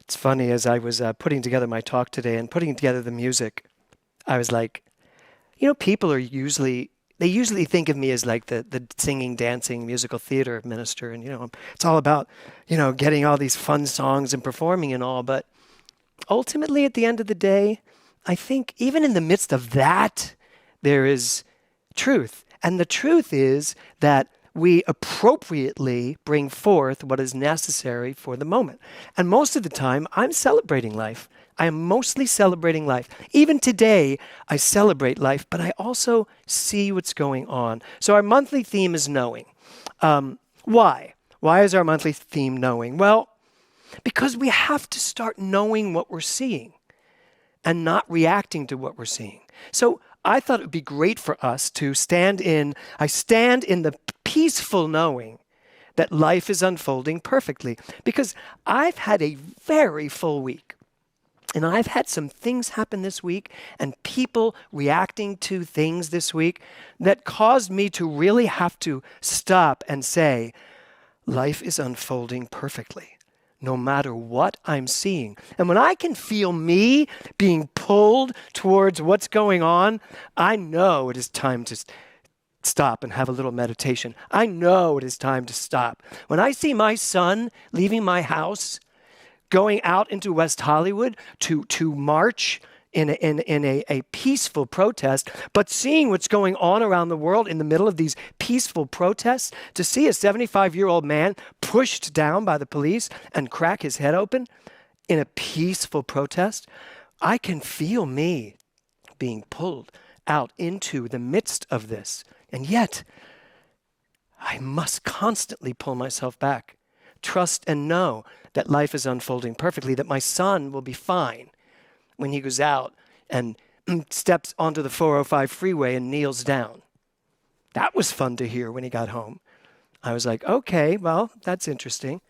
It's funny, as I was putting together my talk today and putting together the music, I was like, people they usually think of me as like the singing, dancing, musical theater minister. And, it's all about, getting all these fun songs and performing and all. But ultimately, at the end of the day, I think even in the midst of that, there is truth. And the truth is that we appropriately bring forth what is necessary for the moment. And most of the time, I'm celebrating life. I am mostly celebrating life. Even today, I celebrate life, but I also see what's going on. So our monthly theme is knowing. Why? Why is our monthly theme knowing? Well, because we have to start knowing what we're seeing and not reacting to what we're seeing. So I thought it would be great for us to stand in the peaceful knowing that life is unfolding perfectly. Because I've had a very full week. And I've had some things happen this week and people reacting to things this week that caused me to really have to stop and say, life is unfolding perfectly, no matter what I'm seeing. And when I can feel me being pulled towards what's going on, I know it is time to stop and have a little meditation. I know it is time to stop. When I see my son leaving my house, going out into West Hollywood to march in a peaceful protest, but seeing what's going on around the world in the middle of these peaceful protests, to see a 75-year-old man pushed down by the police and crack his head open in a peaceful protest, I can feel me being pulled out into the midst of this. And yet, I must constantly pull myself back, trust and know that life is unfolding perfectly, that my son will be fine when he goes out and steps onto the 405 freeway and kneels down. That was fun to hear when he got home. I was like, okay, well, that's interesting.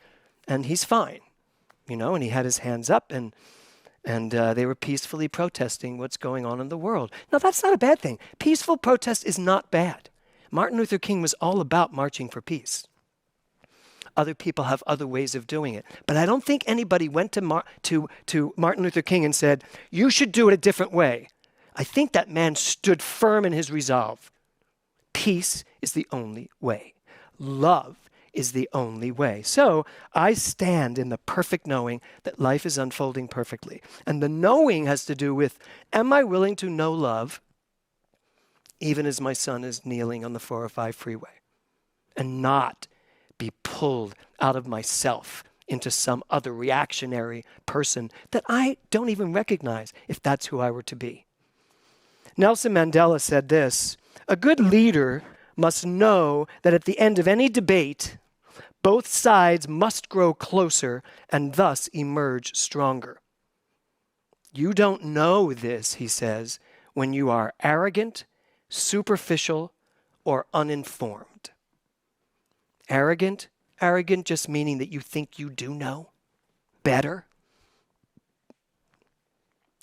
And he's fine, and he had his hands up and they were peacefully protesting what's going on in the world. Now, that's not a bad thing. Peaceful protest is not bad. Martin Luther King was all about marching for peace. Other people have other ways of doing it. But I don't think anybody went to Martin Luther King and said, you should do it a different way. I think that man stood firm in his resolve. Peace is the only way. Love is the only way. So I stand in the perfect knowing that life is unfolding perfectly. And the knowing has to do with, am I willing to know love even as my son is kneeling on the 405 freeway and not be pulled out of myself into some other reactionary person that I don't even recognize if that's who I were to be. Nelson Mandela said this, a good leader must know that at the end of any debate, both sides must grow closer and thus emerge stronger. You don't know this, he says, when you are arrogant, superficial, or uninformed. Arrogant just meaning that you think you do know better.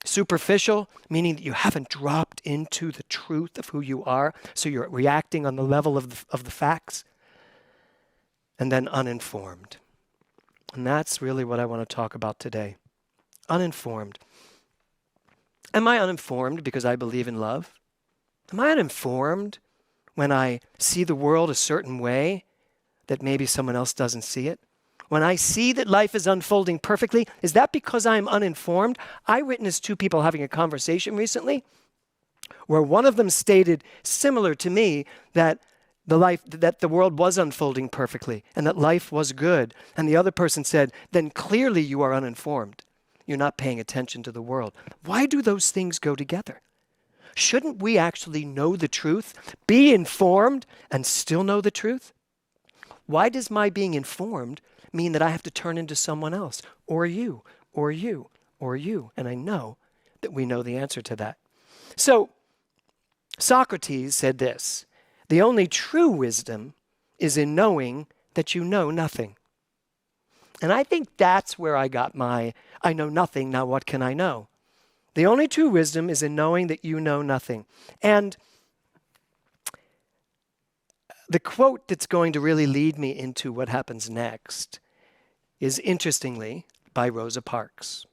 Superficial, meaning that you haven't dropped into the truth of who you are, so you're reacting on the level of the facts. And then uninformed. And that's really what I want to talk about today. Uninformed. Am I uninformed because I believe in love? Am I uninformed when I see the world a certain way that maybe someone else doesn't see it? When I see that life is unfolding perfectly, is that because I'm uninformed? I witnessed two people having a conversation recently where one of them stated, similar to me, that the world was unfolding perfectly and that life was good. And the other person said, then clearly you are uninformed. You're not paying attention to the world. Why do those things go together? Shouldn't we actually know the truth, be informed, and still know the truth? Why does my being informed mean that I have to turn into someone else, or you, or you, or you? And I know that we know the answer to that. So Socrates said this, the only true wisdom is in knowing that you know nothing. And I think that's where I got my, I know nothing, now what can I know? The only true wisdom is in knowing that you know nothing. And the quote that's going to really lead me into what happens next is, interestingly, by Rosa Parks.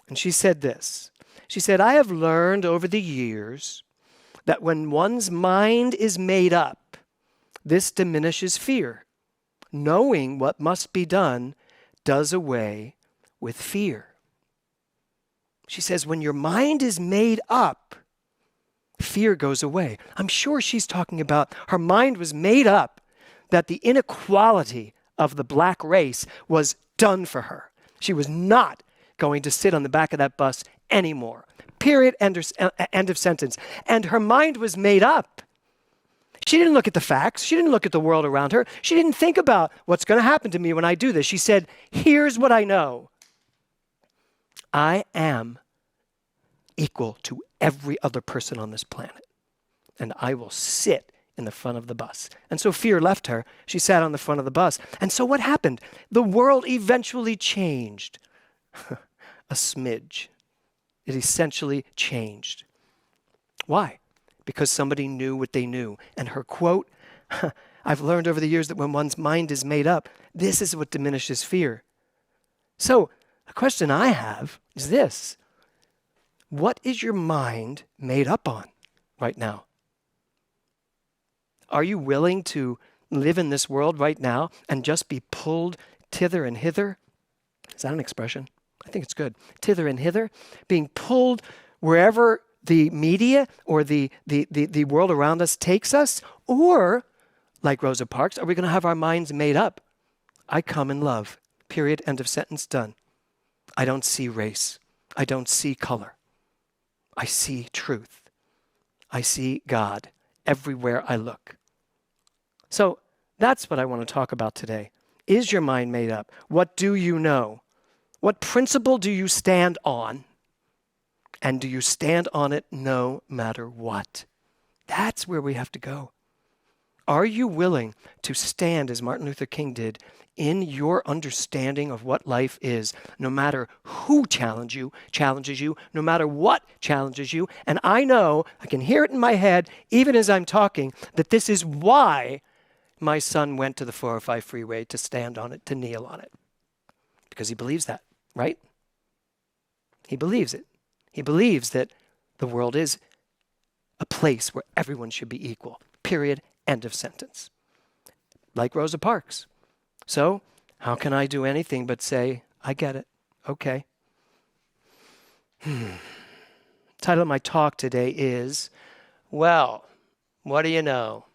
And she said this. She said, I have learned over the years that when one's mind is made up, this diminishes fear. Knowing what must be done does away with fear. She says, when your mind is made up, fear goes away. I'm sure she's talking about her mind was made up that the inequality of the black race was done for her. She was not going to sit on the back of that bus anymore. Period. End of sentence. And her mind was made up. She didn't look at the facts. She didn't look at the world around her. She didn't think about what's going to happen to me when I do this. She said, here's what I know. I am equal to every other person on this planet. And I will sit in the front of the bus. And so fear left her. She sat on the front of the bus. And so what happened? The world eventually changed. A smidge. It essentially changed. Why? Because somebody knew what they knew. And her quote, I've learned over the years that when one's mind is made up, this is what diminishes fear. So the question I have is this. What is your mind made up on right now? Are you willing to live in this world right now and just be pulled thither and hither? Is that an expression? I think it's good. Thither and hither, being pulled wherever the media or the world around us takes us? Or, like Rosa Parks, are we going to have our minds made up? I come in love. Period. End of sentence. Done. I don't see race. I don't see color. I see truth. I see God everywhere I look. So that's what I want to talk about today. Is your mind made up? What do you know? What principle do you stand on? And do you stand on it no matter what? That's where we have to go. Are you willing to stand, as Martin Luther King did, in your understanding of what life is, no matter who challenges you, no matter what challenges you? And I know, I can hear it in my head, even as I'm talking, that this is why my son went to the 405 freeway to stand on it, to kneel on it. Because he believes that, right? He believes it. He believes that the world is a place where everyone should be equal. Period. End of sentence. Like Rosa Parks. So, how can I do anything but say, I get it. Okay. Title of my talk today is, well, what do you know?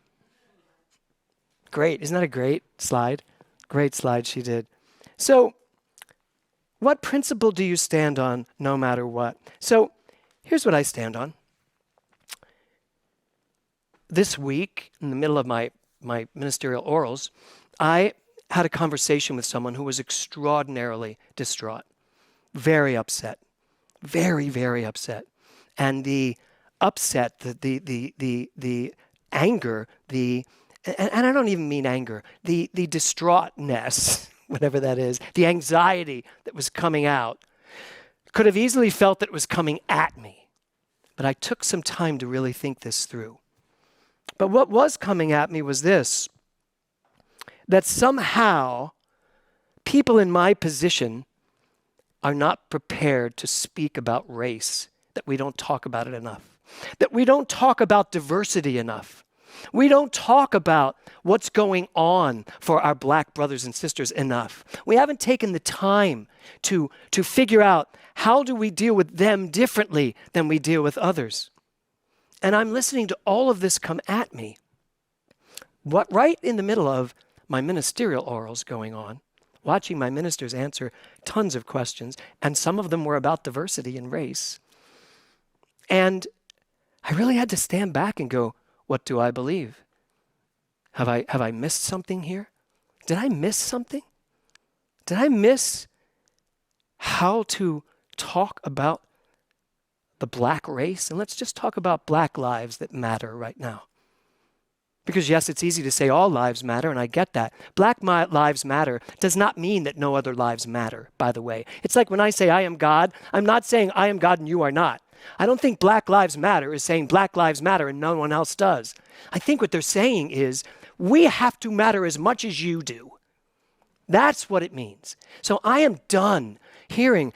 Great. Isn't that a great slide? Great slide she did. So, what principle do you stand on no matter what? So, here's what I stand on. This week, in the middle of my ministerial orals, I had a conversation with someone who was extraordinarily distraught, very upset, very, very upset. And the upset, the anger, and I don't even mean anger, the distraughtness, whatever that is, the anxiety that was coming out, could have easily felt that it was coming at me. But I took some time to really think this through. But what was coming at me was this, that somehow people in my position are not prepared to speak about race, that we don't talk about it enough, that we don't talk about diversity enough. We don't talk about what's going on for our black brothers and sisters enough. We haven't taken the time to figure out how do we deal with them differently than we deal with others. And I'm listening to all of this come at me. Right in the middle of my ministerial orals going on, watching my ministers answer tons of questions, and some of them were about diversity and race. And I really had to stand back and go, what do I believe? Have I missed something here? Did I miss something? Did I miss how to talk about the black race? And let's just talk about black lives that matter right now. Because yes, it's easy to say all lives matter, and I get that. Black lives matter does not mean that no other lives matter, by the way. It's like when I say I am God, I'm not saying I am God and you are not. I don't think Black Lives Matter is saying Black Lives Matter and no one else does. I think what they're saying is we have to matter as much as you do. That's what it means. So I am done hearing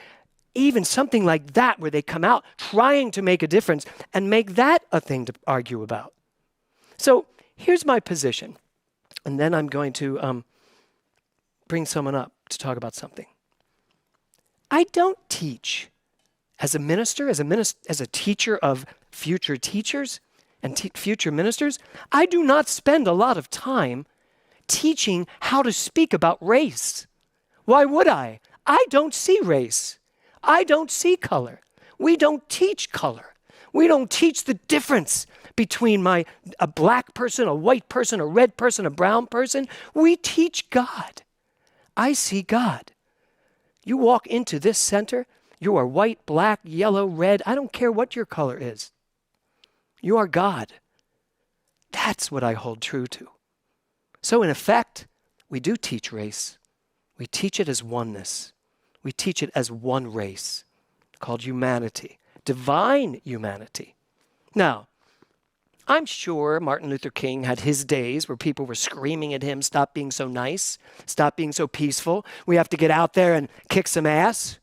even something like that where they come out trying to make a difference and make that a thing to argue about. So here's my position. And then I'm going to bring someone up to talk about something. I don't teach as a minister, as a teacher of future teachers and future ministers. I do not spend a lot of time teaching how to speak about race. Why would I? I don't see race. I don't see color. We don't teach color. We don't teach the difference between a black person, a white person, a red person, a brown person. We teach God. I see God. You walk into this center, you are white, black, yellow, red. I don't care what your color is. You are God. That's what I hold true to. So in effect, we do teach race. We teach it as oneness. We teach it as one race called humanity, divine humanity. Now, I'm sure Martin Luther King had his days where people were screaming at him, stop being so nice, stop being so peaceful. We have to get out there and kick some ass.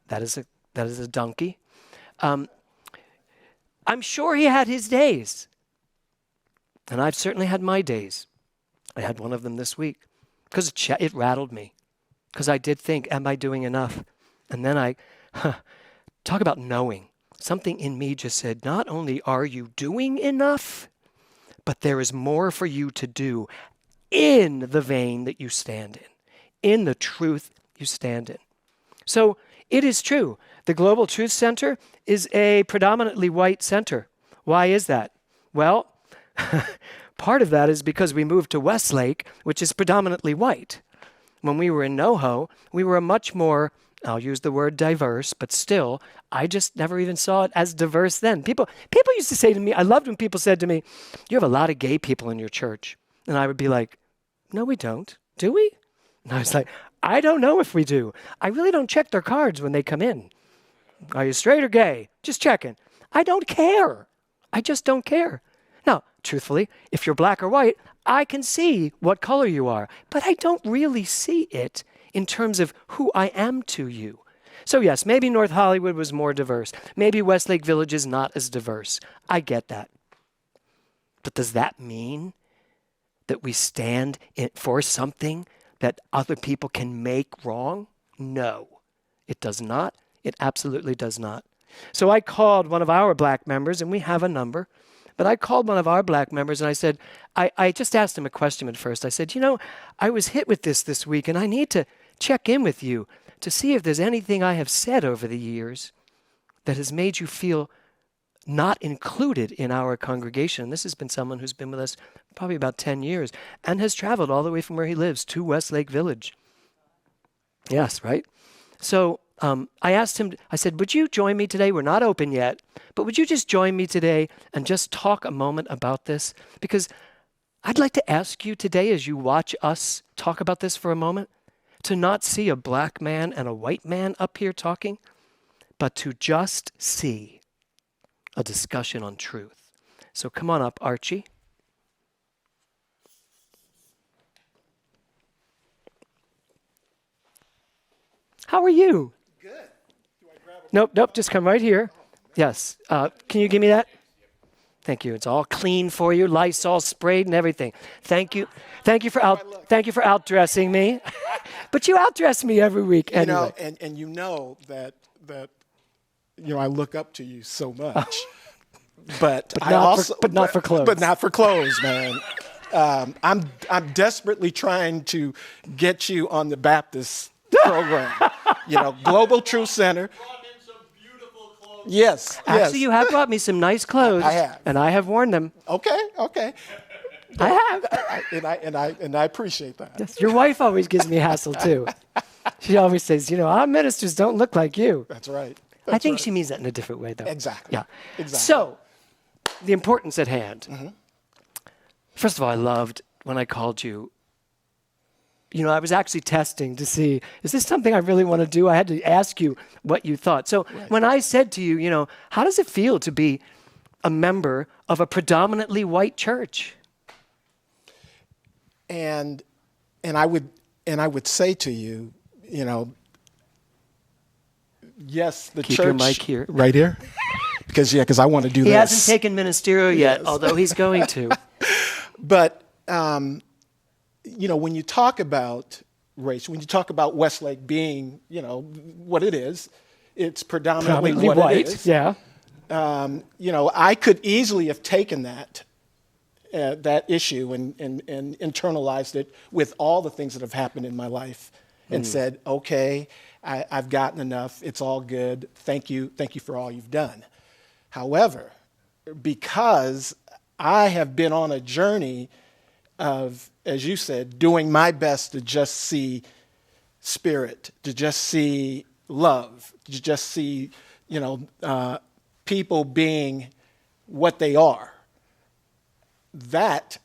That is a donkey. I'm sure he had his days. And I've certainly had my days. I had one of them this week because it rattled me. Because I did think, am I doing enough? And then talk about knowing. Something in me just said, not only are you doing enough, but there is more for you to do in the vein that you stand in the truth you stand in. So it is true. The Global Truth Center is a predominantly white center. Why is that? Well, part of that is because we moved to Westlake, which is predominantly white. When we were in NoHo, we were a much more, I'll use the word diverse, but still, I just never even saw it as diverse then. People used to say to me, I loved when people said to me, you have a lot of gay people in your church. And I would be like, no, we don't. Do we? And I was like, I don't know if we do. I really don't check their cards when they come in. Are you straight or gay? Just checking. I don't care. I just don't care. Now, truthfully, if you're black or white, I can see what color you are, but I don't really see it in terms of who I am to you. So yes, maybe North Hollywood was more diverse. Maybe Westlake Village is not as diverse. I get that. But does that mean that we stand for something that other people can make wrong? No, it does not. It absolutely does not. So I called one of our black members, and we have a number. But I called one of our black members and I said, I just asked him a question at first. I said, I was hit with this week and I need to check in with you to see if there's anything I have said over the years that has made you feel not included in our congregation. This has been someone who's been with us probably about 10 years and has traveled all the way from where he lives to Westlake Village. Yes, right? So I asked him, I said, would you join me today? We're not open yet, but would you just join me today and just talk a moment about this? Because I'd like to ask you today, as you watch us talk about this for a moment, to not see a black man and a white man up here talking, but to just see a discussion on truth. So come on up, Archie. How are you? Good. Do I grab a Nope, just come right here. Yes. Can you give me that? Thank you. It's all clean for you, Lysol sprayed and everything. Thank you. Thank you for outdressing me. But you outdress me every week anyway. And you know that I look up to you so much. But not for clothes. But not for clothes, man. I'm desperately trying to get you on the Baptist program. Global Truth Center. Yes. Actually, you have brought me some nice clothes. I have. And I have worn them. Okay. I have. And I appreciate that. Yes, your wife always gives me hassle too. She always says, our ministers don't look like you. That's right. I think she means that in a different way, though. Exactly. Yeah. Exactly. So, the importance at hand. Mm-hmm. First of all, I loved when I called you. I was actually testing to see, is this something I really want to do? I had to ask you what you thought. So when I said to you, how does it feel to be a member of a predominantly white church? And I would And I would say to you, you know, yes, the Keep church. your mic here. Right here? Because I want to do He this. hasn't taken ministerial yet, Yes. although he's going to. But, you know, when you talk about race, when you talk about Westlake being, you know, what it is, it's predominantly what white, it is. yeah. You know, I could easily have taken that issue and internalized it with all the things that have happened in my life and said, okay, I've gotten enough. It's all good. Thank you for all you've done. However, because I have been on a journey of, as you said, doing my best to just see spirit, to just see love, to just see, you know, people being what they are. That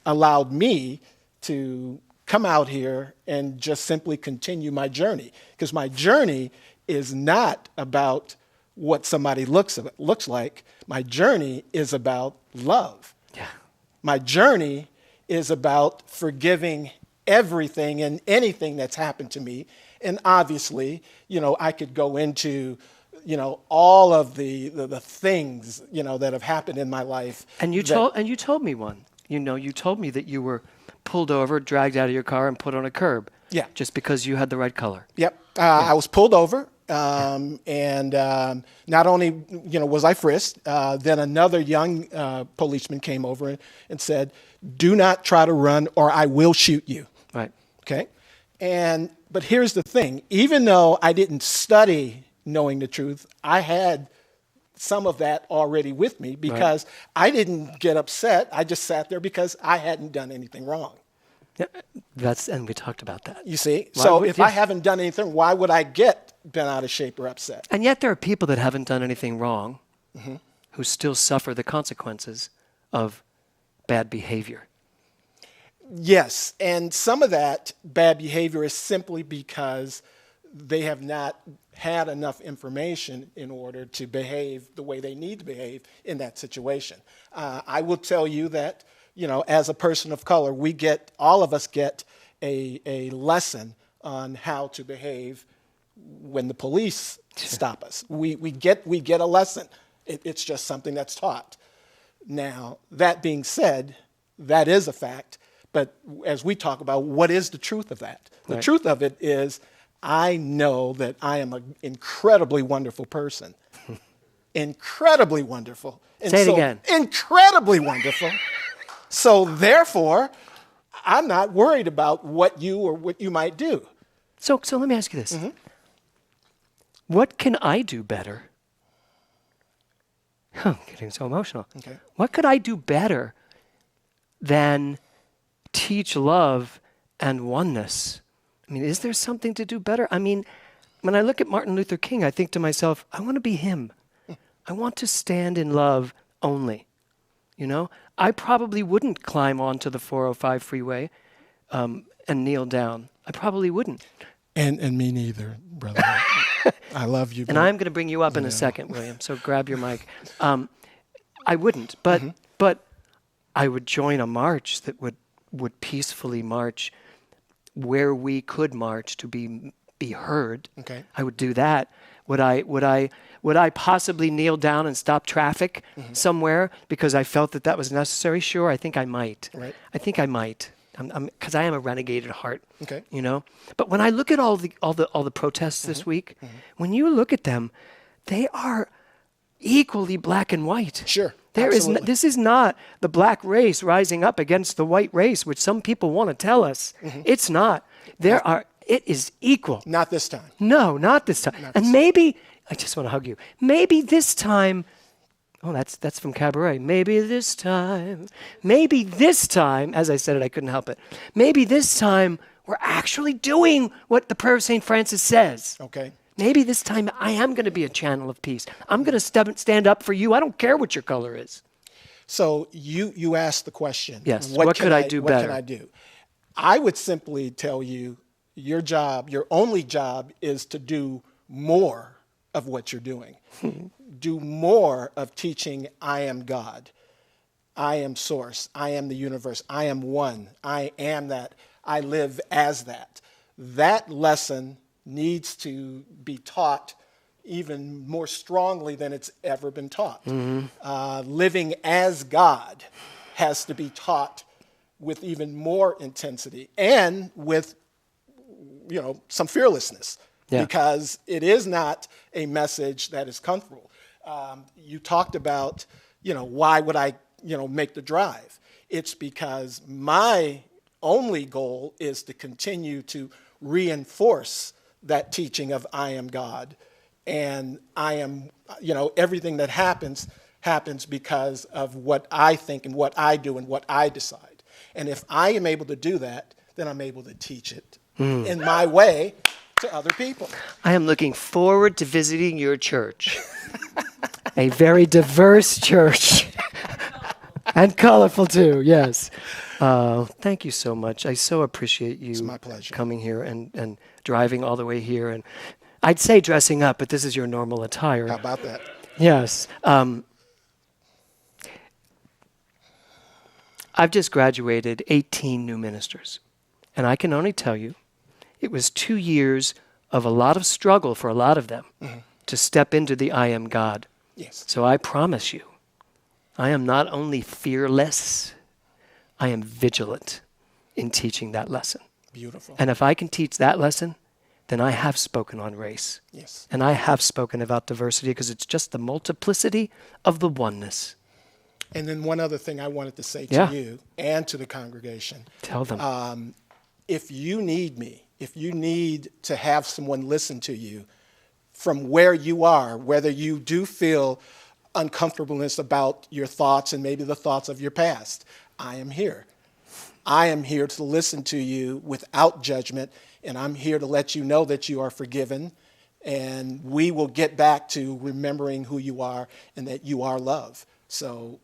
allowed me to come out here and just simply continue my journey. Because my journey is not about what somebody looks like. My journey is about love. Yeah. My journey is about forgiving everything and anything that's happened to me. And obviously, you know, I could go into, you know, all of the things, you know, that have happened in my life. And you told me one. You know, you told me that you were pulled over, dragged out of your car, and put on a curb. Yeah. Just because you had the right color. Yep. I was pulled over, and not only, you know, was I frisked, then another young policeman came over and said, "Do not try to run, or I will shoot you." Right. Okay. But here's the thing: even though I didn't study knowing the truth, I had some of that already with me because I didn't get upset. I just sat there because I hadn't done anything wrong. Yeah, and we talked about that. You see? Why So would if you? I haven't done anything, why would I get bent out of shape or upset? And yet there are people that haven't done anything wrong who still suffer the consequences of bad behavior. Yes, and some of that bad behavior is simply because they have not had enough information in order to behave the way they need to behave in that situation. I will tell you that, you know, as a person of color, all of us get a lesson on how to behave when the police stop us. We get a lesson. It's just something that's taught. Now, that being said, that is a fact. But as we talk about, what is the truth of that? The truth of it is, I know that I am an incredibly wonderful person. Incredibly wonderful. And Say it again. Incredibly wonderful. So therefore, I'm not worried about what you might do. So let me ask you this. What can I do better? I'm getting so emotional. Okay. What could I do better than teach love and oneness? I mean, is there something to do better? I mean, when I look at Martin Luther King, I think to myself, I want to be him. I want to stand in love only. You know, I probably wouldn't climb onto the 405 freeway and kneel down. I probably wouldn't. And me neither, brother. I love you. And I'm going to bring you up in a second, William, so grab your mic. I wouldn't, but I would join a march that would peacefully march where we could march to be heard. Okay. I would do that. Would I possibly kneel down and stop traffic somewhere because I felt that was necessary? Sure, I think I might. Right. I think I might. Because I am a renegade at heart. Okay. You know. But when I look at all the protests this week, when you look at them, they are equally black and white. Sure. This is not the black race rising up against the white race, which some people want to tell us. It's not. It is equal. Not this time. No, not this time. And maybe, I just want to hug you. Maybe this time, oh, that's from Cabaret. Maybe this time, as I said it, I couldn't help it. Maybe this time we're actually doing what the prayer of St. Francis says. Okay. Maybe this time I am going to be a channel of peace. I'm going to stand up for you. I don't care what your color is. So you asked the question. Yes. What could I do better? What can I do? I would simply tell you, your only job is to do more of what you're doing. Do more of teaching, I am God. I am source. I am the universe. I am one. I am that. I live as that. That lesson needs to be taught even more strongly than it's ever been taught. Living as God has to be taught with even more intensity and with, some fearlessness, Yeah. because it is not a message that is comfortable. You talked about, why would I, make the drive? It's because my only goal is to continue to reinforce that teaching of I am God. And I am, everything that happens because of what I think and what I do and what I decide. And if I am able to do that, then I'm able to teach it in my way to other people. I am looking forward to visiting your church. A very diverse church. And colorful too, yes. Thank you so much. I so appreciate you It's my pleasure. coming here and driving all the way here. And I'd say dressing up, but this is your normal attire. How about that? Yes. I've just graduated 18 new ministers. And I can only tell you, it was 2 years of a lot of struggle for a lot of them to step into the I am God. Yes. So I promise you, I am not only fearless, I am vigilant in teaching that lesson. Beautiful. And if I can teach that lesson, then I have spoken on race. Yes. And I have spoken about diversity because it's just the multiplicity of the oneness. And then one other thing I wanted to say to Yeah. you and to the congregation. Tell them. If you need me, if you need to have someone listen to you from where you are, whether you do feel uncomfortableness about your thoughts and maybe the thoughts of your past, I am here. I am here to listen to you without judgment, and I'm here to let you know that you are forgiven, and we will get back to remembering who you are and that you are love. So,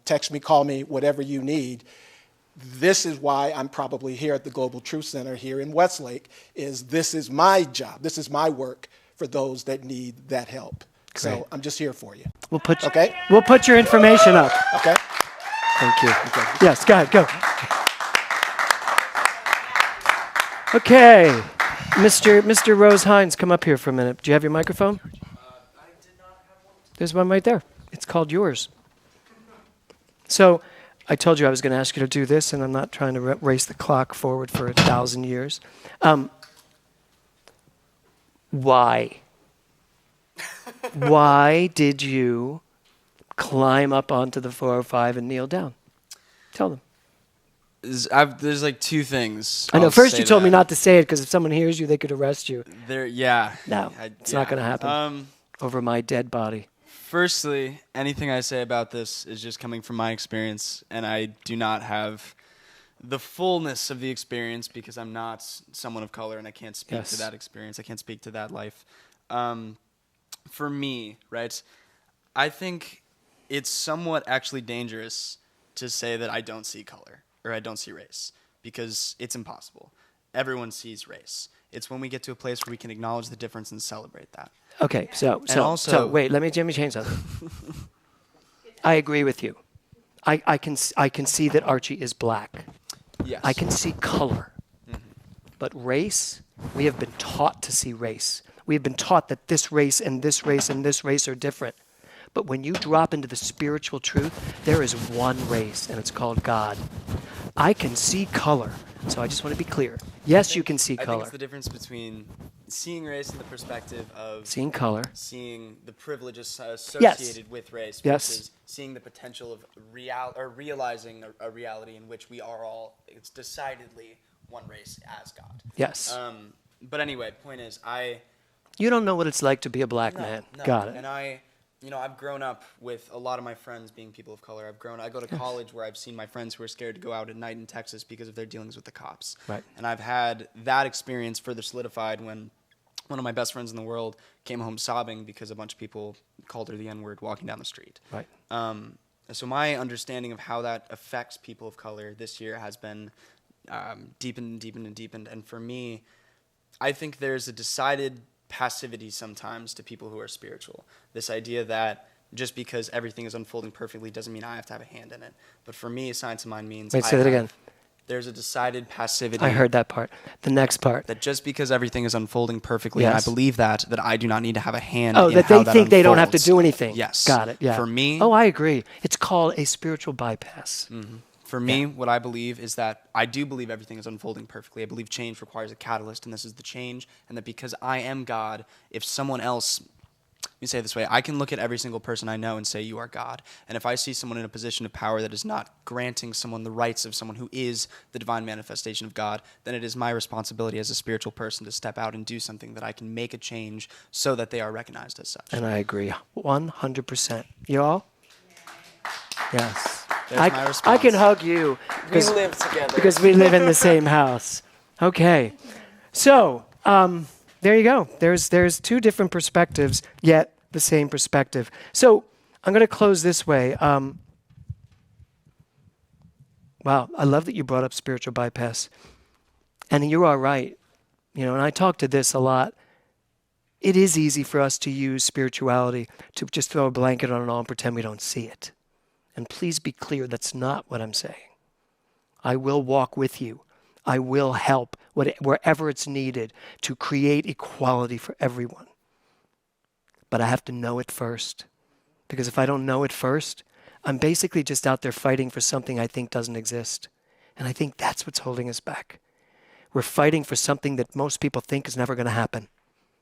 text me, call me, whatever you need. This is why I'm probably here at the Global Truth Center here in Westlake, this is my job. This is my work for those that need that help. Great. So I'm just here for you. We'll put Okay? We'll put your information up. Okay? Thank you. Yes, go ahead, go. Okay. Mr. Rose Hines, come up here for a minute. Do you have your microphone? I did not have one. There's one right there. It's called yours. So I told you I was going to ask you to do this, and I'm not trying to race the clock forward for 1,000 years. Why? Why did you climb up onto the 405 and kneel down? Tell them. There's like two things. I know. I'll First say you told me that. not to say it because if someone hears you, they could arrest you. Yeah. No, it's not going to happen. Over my dead body. Firstly, anything I say about this is just coming from my experience, and I do not have the fullness of the experience because I'm not someone of color and I can't speak to that experience. I can't speak to that life. For me, right, I think it's somewhat actually dangerous to say that I don't see color or I don't see race because it's impossible. Everyone sees race. It's when we get to a place where we can acknowledge the difference and celebrate that. Okay, so wait, let me change something. I agree with you. I can see that Archie is black. Yes. I can see color. But race, we have been taught to see race. We have been taught that this race and this race and this race are different. But when you drop into the spiritual truth, there is one race, and it's called God. I can see color, so I just want to be clear. Yes, you can see I color. think it's the difference between seeing race in the perspective of Seeing color. seeing the privileges associated with race Yes. versus seeing the potential of realizing a reality in which we are all, it's decidedly one race as God. Yes. But anyway, point is, You don't know what it's like to be a black man. No. Got it. And I've grown up with a lot of my friends being people of color. I go to college where I've seen my friends who are scared to go out at night in Texas because of their dealings with the cops. Right. And I've had that experience further solidified when one of my best friends in the world came home sobbing because a bunch of people called her the N-word walking down the street. Right. So my understanding of how that affects people of color this year has been deepened and deepened and deepened. And for me, I think there's a decided passivity sometimes to people who are spiritual. This idea that just because everything is unfolding perfectly doesn't mean I have to have a hand in it. But for me, science of mind means Wait, say that again. There's a decided passivity. I heard that part. The next part. That just because everything is unfolding perfectly, and I Yes. believe that I do not need to have a hand Oh, in that how they that think they don't have to unfolds. do anything. Yes. Got it. Yeah. For me, Oh, I agree. It's called a spiritual bypass. For me, what I believe is that I do believe everything is unfolding perfectly. I believe change requires a catalyst, and this is the change. And that because I am God, if someone else, let me say it this way, I can look at every single person I know and say, you are God. And if I see someone in a position of power that is not granting someone the rights of someone who is the divine manifestation of God, then it is my responsibility as a spiritual person to step out and do something that I can make a change so that they are recognized as such. And I agree 100%. You all? Yes. There's my I response. can hug you We live together. because we live in the same house. Okay. So, there you go. There's two different perspectives, yet the same perspective. So I'm going to close this way. Wow, I love that you brought up spiritual bypass. And you are right. You know, and I talk to this a lot. It is easy for us to use spirituality to just throw a blanket on it all and pretend we don't see it. And please be clear, that's not what I'm saying. I will walk with you. I will help wherever it's needed to create equality for everyone. But I have to know it first. Because if I don't know it first, I'm basically just out there fighting for something I think doesn't exist. And I think that's what's holding us back. We're fighting for something that most people think is never going to happen.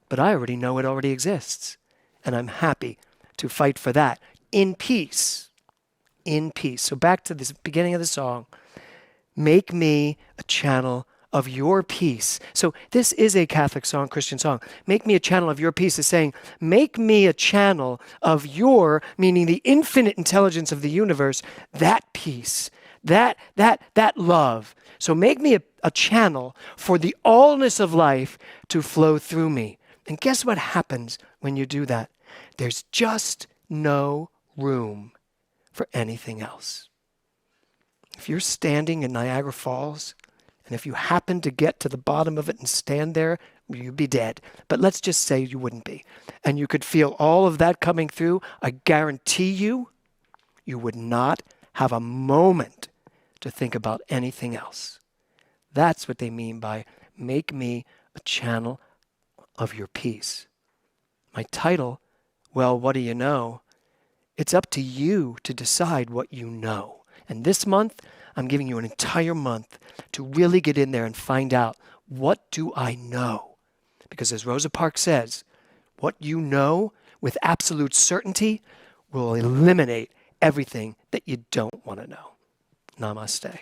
But I already know it already exists. And I'm happy to fight for that in peace. In peace. So back to the beginning of the song. Make me a channel of your peace. So this is a Catholic song, Christian song. Make me a channel of your peace is saying, make me a channel of your, meaning the infinite intelligence of the universe, that peace, that love. So make me a channel for the allness of life to flow through me. And guess what happens when you do that? There's just no room for anything else. If you're standing in Niagara Falls, and if you happen to get to the bottom of it and stand there, you'd be dead. But let's just say you wouldn't be. And you could feel all of that coming through. I guarantee you, you would not have a moment to think about anything else. That's what they mean by make me a channel of your peace. My title, well, what do you know? It's up to you to decide what you know. And this month, I'm giving you an entire month to really get in there and find out, what do I know? Because as Rosa Parks says, what you know with absolute certainty will eliminate everything that you don't want to know. Namaste.